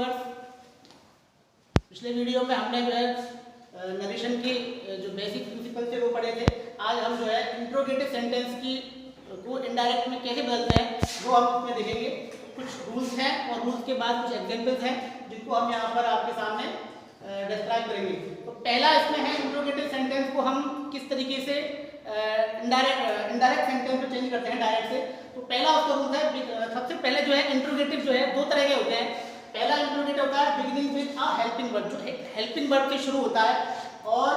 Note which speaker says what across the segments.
Speaker 1: Viewers, पिछले video में हमने जो है नरेशन की जो बेसिक प्रिंसिपल थे वो पढ़े थे। आज हम जो है इंट्रोगेटिव सेंटेंस की को इनडायरेक्ट में कैसे बदलते हैं वो हम इसमें देखेंगे। कुछ रूल्स हैं और रूल्स के बाद कुछ एग्जांपल्स हैं जिनको हम यहाँ पर आपके सामने डिस्क्राइब करेंगे। तो पहला इसमें है इंट्रोगेटिव सेंटेंस को हम किस तरीके से इनडायरेक्ट सेंटेंस में चेंज करते हैं डायरेक्ट से। तो पहला उसका रूल है, सबसे पहले जो है इंट्रोगेटिव जो है दो तरह के होते हैं। पहला इंट्रोगेटिव होता है beginning with a helping verb, जो हेल्पिंग वर्ब से शुरू होता है, और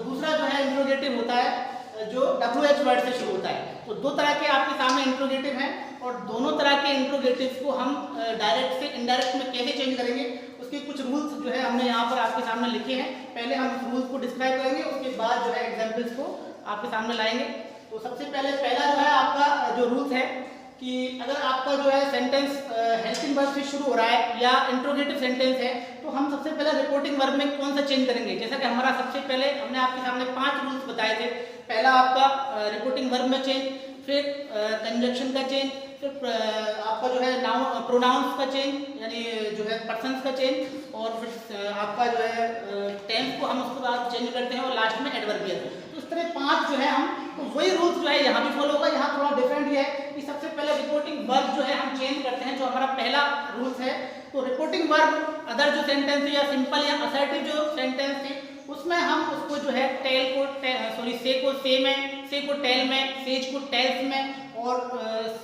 Speaker 1: दूसरा जो है इंट्रोगेटिव होता है जो WH वर्ड से शुरू होता है। तो दो तरह के आपके सामने इंट्रोगेटिव हैं और दोनों तरह के इंट्रोगेटिव्स को हम डायरेक्ट से इनडायरेक्ट में कैसे चेंज करेंगे उसके कुछ रूल्स जो है हमने यहाँ पर आपके सामने लिखे हैं। पहले हम इस रूल्स को डिस्क्राइब करेंगे, उसके बाद जो है एग्जाम्पल्स को आपके सामने लाएंगे। तो सबसे पहले पहला जो है आपका जो रूल्स है कि अगर आपका जो है सेंटेंस हेल्पिंग वर्ब से शुरू हो रहा है या इंट्रोगेटिव सेंटेंस है तो हम सबसे पहले रिपोर्टिंग वर्ब में कौन सा चेंज करेंगे। जैसा कि हमारा सबसे पहले हमने आपके सामने 5 रूल्स बताए थे। पहला आपका रिपोर्टिंग वर्ब में चेंज, फिर कंजक्शन का चेंज, फिर आपका जो है नाउन प्रोनाउंस का चेंज यानी जो है पर्सन्स का चेंज, और फिर आपका जो है टेंस को हम उसके बाद चेंज करते हैं, और लास्ट में एडवर्बियल। तो इस तरह 5 जो है हम, तो वही रूल्स जो है यहाँ भी फॉलो होगा। यहाँ थोड़ा डिफरेंट ये है कि सबसे पहले रिपोर्टिंग वर्ब जो है हम चेंज करते हैं, जो हमारा पहला रूल्स है। तो रिपोर्टिंग वर्ब अदर जो सेंटेंस है या सिंपल या असर्टिव जो सेंटेंस है उसमें हम उसको जो है टेल को से को से में, से को टेल में, सेज को टेल्स में, और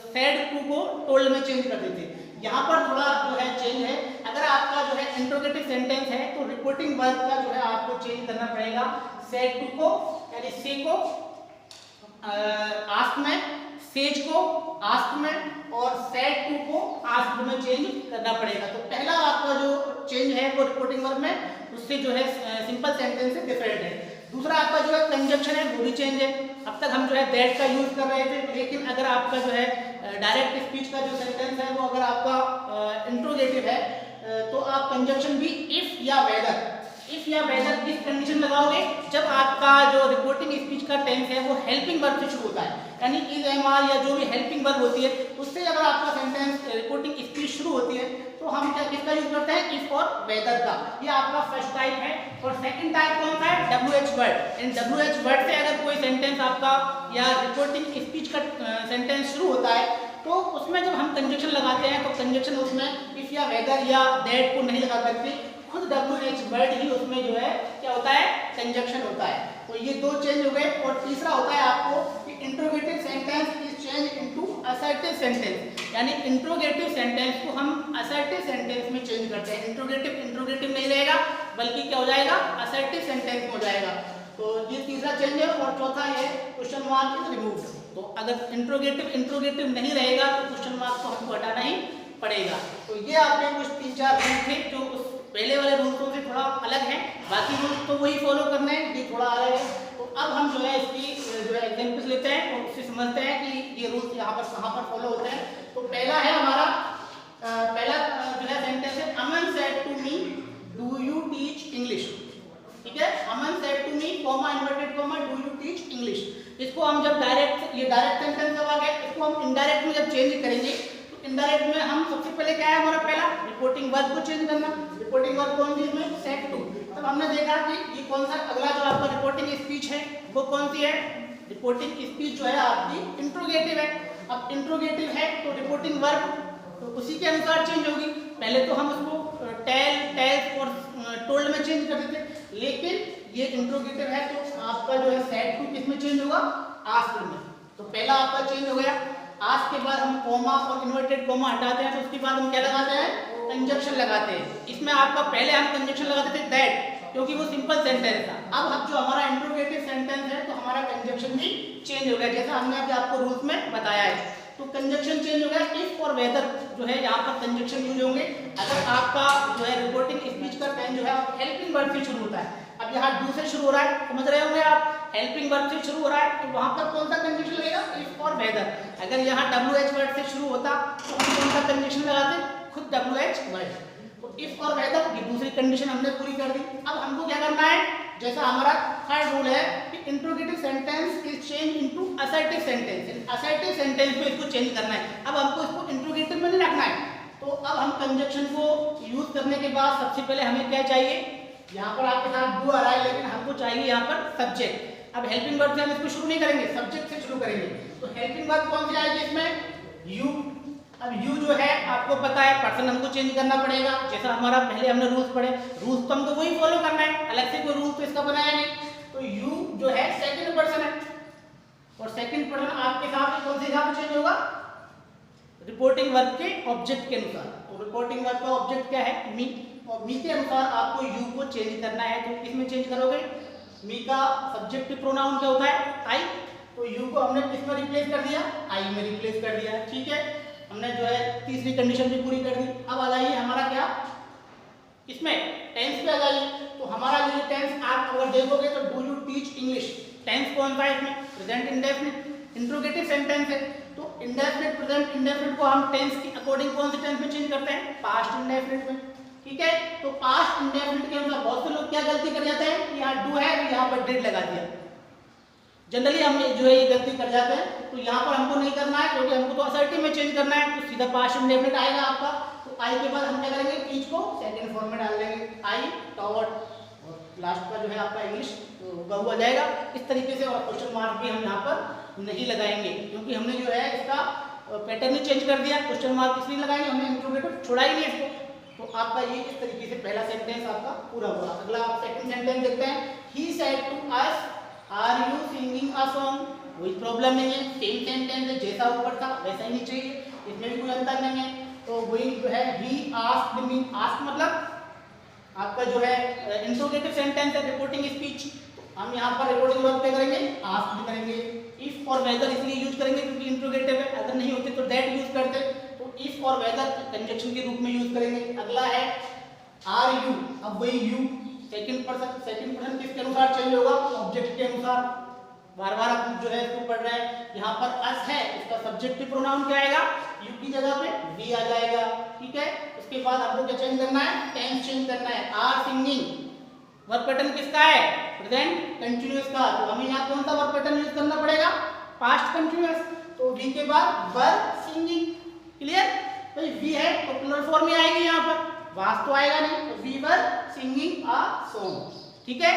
Speaker 1: सेड को टोल्ड में चेंज कर देते हैं। यहाँ पर थोड़ा जो है चेंज है। अगर आपका जो है इंट्रोगेटिव सेंटेंस है तो रिपोर्टिंग वर्ब का जो है आपको चेंज करना पड़ेगा। सेड टू को यानी से को आस्क में, सेज को आस्क में, और सेड टू को आस्क में चेंज करना पड़ेगा। तो पहला आपका जो चेंज है वो रिपोर्टिंग वर्ब में उससे जो है सिंपल सेंटेंस से डिफरेंट है। दूसरा आपका जो है कंजक्शन है वो भी चेंज है। अब तक हम जो है दैट का यूज कर रहे थे, लेकिन अगर आपका जो है डायरेक्ट स्पीच का जो सेंटेंस है वो अगर आपका इंट्रोगेटिव है तो आप कंजक्शन भी इफ या वेदर किस कंडीशन लगाओगे, जब आपका जो रिपोर्टिंग स्पीच का टेंस है वो हेल्पिंग वर्ब से शुरू होता है, यानी इज एम आर या जो भी हेल्पिंग वर्ब होती है उससे अगर आपका सेंटेंस रिपोर्टिंग स्पीच शुरू होती है तो हम क्या किसका यूज करते हैं, इफ और वेदर का। ये आपका फर्स्ट टाइप है। और सेकंड टाइप कौन सा है, WH वर्ड। इन WH वर्ड से अगर कोई सेंटेंस आपका या रिपोर्टिंग स्पीच का सेंटेंस शुरू होता है तो उसमें जब हम कंजक्शन लगाते हैं तो कंजक्शन उसमें इफ या वेदर या दैट को नहीं लगा सकते, खुद WH वर्ड ही उसमें जो है क्या होता है, कंजक्शन होता है। तो ये दो चेंज हो गए। और तीसरा होता है आपको कि interrogative sentence is change into assertive sentence, यानी इंट्रोगेटिव सेंटेंस को हम असर्टिव सेंटेंस में चेंज करते हैं। इंट्रोगेटिव नहीं रहेगा बल्कि क्या हो जाएगा, असर्टिव सेंटेंस हो जाएगा। तो ये तीसरा चेंज है। और चौथा ये क्वेश्चन मार्क इज रिमूव्ड। तो अगर इंट्रोगेटिव नहीं रहेगा तो क्वेश्चन मार्क को हमको हटाना ही पड़ेगा। तो ये आपके कुछ 3-4 रूल थे जो उस पहले वाले रूल्सों से थोड़ा अलग है। बाकी रूल्स तो वही फॉलो करने हैं, ये थोड़ा अलग है। तो अब हम जो है इसकी जो है एग्जांपल्स लेते हैं और उससे समझते हैं कि ये रूल्स यहाँ पर कहाँ पर फॉलो होते हैं। तो पहला है हमारा पहला जो है सेंटेंस है, Aman said to me do you teach English. ठीक है, Aman said to me comma inverted comma do you teach English. इसको हम जब ये डायरेक्ट सेंटेंस जब आ गया, इसको हम इनडायरेक्ट में जब चेंज करेंगे तो इनडायरेक्ट में हम सबसे पहले क्या है हमारा पहला रिपोर्टिंग वर्ब को चेंज करना। रिपोर्टिंग वर्ब कौन सी है, सेड टू। तब हमने देखा कि ये कौन सा अगला जो आपका रिपोर्टिंग स्पीच है वो कौन सी है, रिपोर्टिंग स्पीच जो है आपकी इंट्रोगेटिव है। अब इंट्रोगेटिव है तो रिपोर्टिंग वर्ब तो उसी के अनुसार चेंज होगी। पहले तो हम उसको टेल्स और टोल्ड में चेंज कर देते, लेकिन ये इंट्रोगेटिव है तो आपका जो है सेड टू किस में चेंज होगा, आस्क में। तो पहला आपका चेंज हो गया। आस्क के बाद हम कॉमा और इन्वर्टेड कॉमा हटाते हैं तो उसके बाद हम क्या लगाते हैं, कंजक्शन लगाते हैं। इसमें आपका पहले हम कंजक्शन लगाते थे दैट, क्योंकि वो सिंपल सेंटेंस था। अब जो हमारा इंट्रोगेटिव सेंटेंस है तो हमारा कंजक्शन भी चेंज हो गया, जैसा हमने अभी आपको रूल्स में बताया है। तो कंजक्शन चेंज हो गया। इफ और वेदर जो है यहाँ पर कंजक्शन यूज होंगे अगर आपका जो है रिपोर्टिंग स्पीच का टेंस जो है हेल्पिंग वर्ब से शुरू होता है। अब यहाँ डू से शुरू हो रहा है, समझ रहे होंगे आप, हेल्पिंग वर्ब से शुरू हो रहा है तो वहाँ पर कौन सा कंजक्शन लगेगा, इफ और वेदर। अगर यहाँ WH वर्ड से शुरू होता तो हम कौन सा कंजक्शन लगाते, खुद WH वर्ड। तो इफ और वेदर की दूसरी कंडीशन हमने पूरी कर दी। अब हमको क्या करना है, जैसा हमारा थर्ड रूल है कि interrogative sentence is change into assertive sentence. Assertive sentence में इसको चेंज करना है। अब हमको इसको इंट्रोगेटिव में नहीं रखना है, तो अब हम कंजक्शन को यूज करने के बाद सबसे पहले हमें क्या चाहिए, यहाँ पर आपके साथ डू आ रहा है लेकिन हमको चाहिए यहाँ पर सब्जेक्ट। अब हेल्पिंग वर्ब से हम इसको शुरू नहीं करेंगे, सब्जेक्ट से शुरू करेंगे। तो हेल्पिंग वर्ब कौन सी आएगी इसमें, यू। अब यू जो है आपको पता है पर्सन हमको चेंज करना पड़ेगा, जैसा हमारा पहले हमने रूल्स पढ़े, रूल्स तो हमको वही फॉलो करना है, अलग से कोई रूल तो इसका बनाया नहीं। तो यू जो है सेकंड पर्सन है और सेकंड पर्सन आपके साथ कौन से हिसाब से चेंज होगा, रिपोर्टिंग वर्ब के ऑब्जेक्ट के अनुसार। तो रिपोर्टिंग वर्ब का ऑब्जेक्ट क्या है, मी, और मी के अनुसार आपको यू को चेंज करना है। तो किसमें चेंज करोगे, मी का सब्जेक्टिव प्रोनाउन क्या होता है, आई। तो यू को हमने किसमें रिप्लेस कर दिया, आई में रिप्लेस कर दिया। ठीक है, हमने जो है तीसरी कंडीशन भी पूरी कर दी। अब आ जाइए हमारा क्या, इसमें टेंस पे आ जाइए। तो हमारा ये टेंस आप अगर देखोगे तो do you teach English, tense कौन सा है इसमें, प्रेजेंट इंडेफिनिट, इंट्रोगेटिव सेंटेंस है। तो इंडेफिनिट प्रेजेंट इंडेफिनिट को हम टेंस के अकॉर्डिंग कौन से टेंस में चेंज करते हैं, पास्ट इंडेफिनिट में। ठीक है, तो पास्ट इंडेफिनिट के अनुसार बहुत से लोग क्या गलती कर जाते हैं, यहाँ डू है तो यहाँ पर डिड लगा दिया, जनरली हम जो है ये गलती कर जाते हैं। तो यहाँ पर हमको नहीं करना है क्योंकि हमको तो असर्टिव में चेंज करना है, तो सीधा पास्ट इंडेफिनिट आएगा आपका। तो आई के बाद हम क्या करेंगे, टीच को सेकंड फॉर्म में डाल देंगे, आई टॉट, और लास्ट का जो है आपका इंग्लिश तो हुआ जाएगा इस तरीके से। और क्वेश्चन मार्क भी हम यहाँ पर नहीं लगाएंगे क्योंकि हमने जो है इसका पैटर्न ही चेंज कर दिया, क्वेश्चन मार्क इसलिए लगाएंगे, हमने इंट्रोगेटिव छोड़ा ही नहीं इसको। तो आपका ये इस तरीके से पहला सेंटेंस आपका पूरा हुआ। अगला आप सेकंड सेंटेंस देखते हैं, he said to us are you singing a song. कोई प्रॉब्लम नहीं है, सेम सेंटेंस है, जैसा ऊपर था वैसा ही चाहिए, इसमें भी कोई अंतर नहीं है। तो वही जो है ही आस्क्ड मी, आस्क मतलब आपका जो है इंट्रोगेटिव सेंटेंस है, रिपोर्टिंग स्पीच। हम यहाँ पर रिपोर्टिंग वर्ब पे करेंगे, आस्क्ड करेंगे। इफ और वेदर इसलिए यूज करेंगे क्योंकि इंट्रोगेटिव है, अगर नहीं होते तो दैट यूज करते, तो इफ और वेदर कंजक्शन के रूप में यूज करेंगे। अगला है आर यू, अब वही यू सेकंड पर्सन किसके अनुसार चेंज होगा, ऑब्जेक्ट के अनुसार। बार बार आप जो है इसको पढ़ रहे हैं, यहाँ पर अस है, इसका सब्जेक्टिव प्रोनाउन क्या आएगा, यू की जगह पे वी आ जाएगा। ठीक है, उसके बाद आपको क्या चेंज करना है, टेंस चेंज करना है। आर सिंगिंग, वर्ब पैटर्न किसका है, प्रेजेंट कंटीन्यूअस का। तो हमें यहाँ कौन सा वर्ब पैटर्न यूज करना पड़ेगा, पास्ट कंटीन्यूअस। तो वी के बाद वर सिंगिंग, क्लियर। भाई वी है तो प्लूरल फॉर्म में आएगी, यहाँ पर वास तो आएगा नहीं, तो we were singing a song. ठीक है,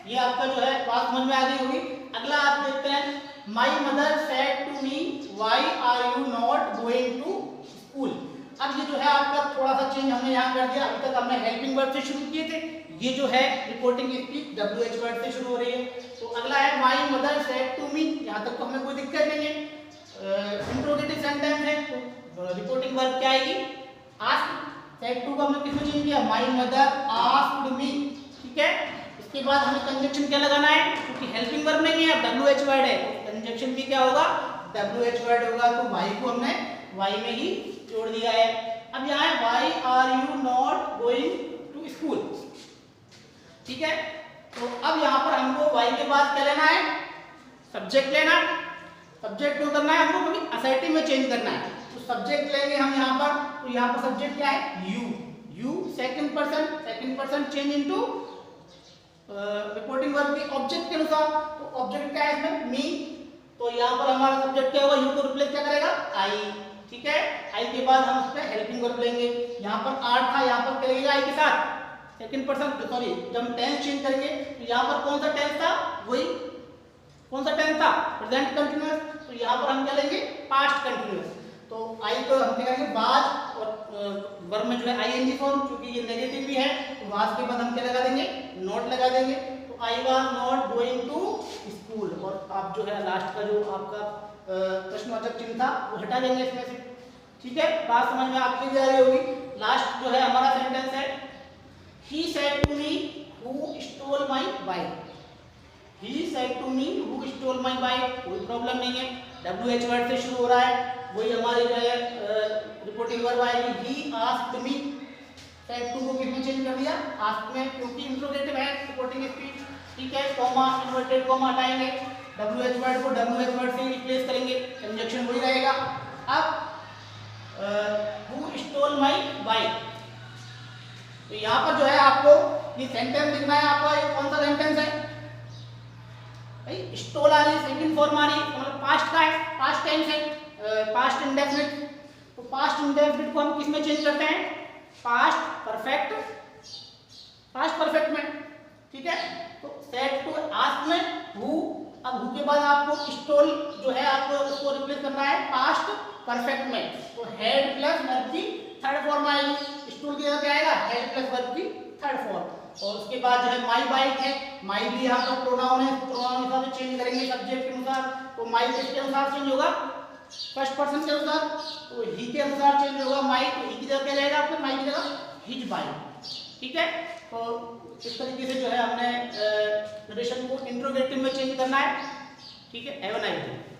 Speaker 1: ये आपका जो है बात समझ में आ गई होगी। अगला आप देखते हैं, my mother said to me why are you not going to school. अब ये जो है आपका थोड़ा सा चेंज हमने यहाँ कर दिया। अभी तक हमने हेल्पिंग वर्ब से शुरू किए थे, ये जो है रिपोर्टिंग स्पीच WH वर्ड से शुरू हो रही है। तो अगला है my mother said to me, यहाँ तक तो हमें कोई दिक्कत नहीं है, इंट्रोगेटिव सेंटेंस है। तो रिपोर्टिंग वर्ब क्या आएगी, आस्क्ड। सेड टू को हमने किसमें चेंज किया, माई मदर आस्क्ड मी। ठीक है, इसके बाद हमें कंजक्शन क्या लगाना है, क्योंकि हेल्पिंग वर्ब नहीं है, WH वर्ड है, कंजक्शन भी क्या होगा, WH वर्ड होगा। तो वाई को हमने वाई में ही जोड़ दिया है। अब यहाँ है why are you not going to school. ठीक है, तो अब यहाँ पर हमको वाई के बाद क्या लेना है, सब्जेक्ट लेना है। सब्जेक्ट क्यों करना है हमको, क्योंकि असर्टिव में चेंज करना है। तो सब्जेक्ट लेंगे हम यहाँ पर, तो यहाँ पर सब्जेक्ट क्या है, you. You second person change into reporting verb के ऑब्जेक्ट के अनुसार। तो ऑब्जेक्ट क्या है इसमें, मी। तो यहाँ पर हमारा सब्जेक्ट क्या होगा, यू को रिप्लेस क्या करेगा, आई। ठीक है, आई के बाद हम उस पर हेल्पिंग वर्ब लेंगे। यहाँ पर आर था, यहाँ पर क्या लगेगा आई के साथ, सेकंड पर्सन, सॉरी जब हम टेंस चेंज करेंगे तो यहाँ पर कौन सा टेंस था, वही कौन सा टेंस था, प्रेजेंट कंटीन्यूअस। तो यहाँ पर हम क्या लेंगे, पास्ट कंटीन्यूअस। तो आई को हम क्या करेंगे, बाज, और वर्ब में जो है आईएनजी फॉर्म, क्योंकि ये नेगेटिव भी है, तो वाज के बाद हम क्या लगा देंगे, नॉट लगा देंगे। तो I was not going to school, और आप जो है लास्ट का जो आपका प्रश्नवाचक चिन्ह था वो हटा देंगे इसमें से। ठीक है, बात समझ में आपकी भी आ रही होगी। लास्ट जो है हमारा सेंटेंस है, he said to me who stole my bike। he said to me who stole my bike, कोई प्रॉब्लम नहीं है, WH वर्ड से शुरू हो रहा है, वही हमारी जो है रिपोर्टिंग वर्ब आएगी। he asked me, said to को किसमें चेंज कर दिया, asked में, क्योंकि इंट्रोगेटिव है, रिपोर्टिंग स्पीच। ठीक है, कॉमा, इन्वर्टेड कॉमा हटाएंगे, WH वर्ड को WH वर्ड से रिप्लेस करेंगे, कंजक्शन वही रहेगा। अब who stole my bike, तो यहाँ पर जो है आपको ये सेंटेंस लिखना है आपका, ये कौन सा सेंटेंस है भाई, स्टोल आ रही है, सेकंड फॉर्म आ रही है, मतलब पास्ट का है, पास्ट टेंस है, पास्ट इंडेफिनिट। तो पास्ट इंडेफिनिट को हम किस में चेंज करते हैं, पास्ट परफेक्ट में, ठीक है। तो सेड टू आस्क में हु, अब हु के बाद आपको स्टोल जो है आपको उसको रिप्लेस करना है पास्ट परफेक्ट में, तो हेड प्लस वर्ब की थर्ड फॉर्म आएगी। स्टूल की जगह क्या आएगा, हेड प्लस वर्ब की थर्ड फॉर्म। और उसके बाद जो है माई बाइक है, माई भी यहाँ पर प्रोनाउन है, प्रोनाउन के हिसाब से चेंज करेंगे सब्जेक्ट के अनुसार। तो माई किसके अनुसार चेंज होगा, फर्स्ट पर्सन के अनुसार, तो ही के अनुसार चेंज होगा माई, तो ही की जगह क्या जाएगा आपको, माई की जगह हिज बाइक, ठीक है। तो इस तरीके से जो है हमने नरेशन को इंट्रोगेटिव में चेंज करना है, ठीक है। Have a nice day.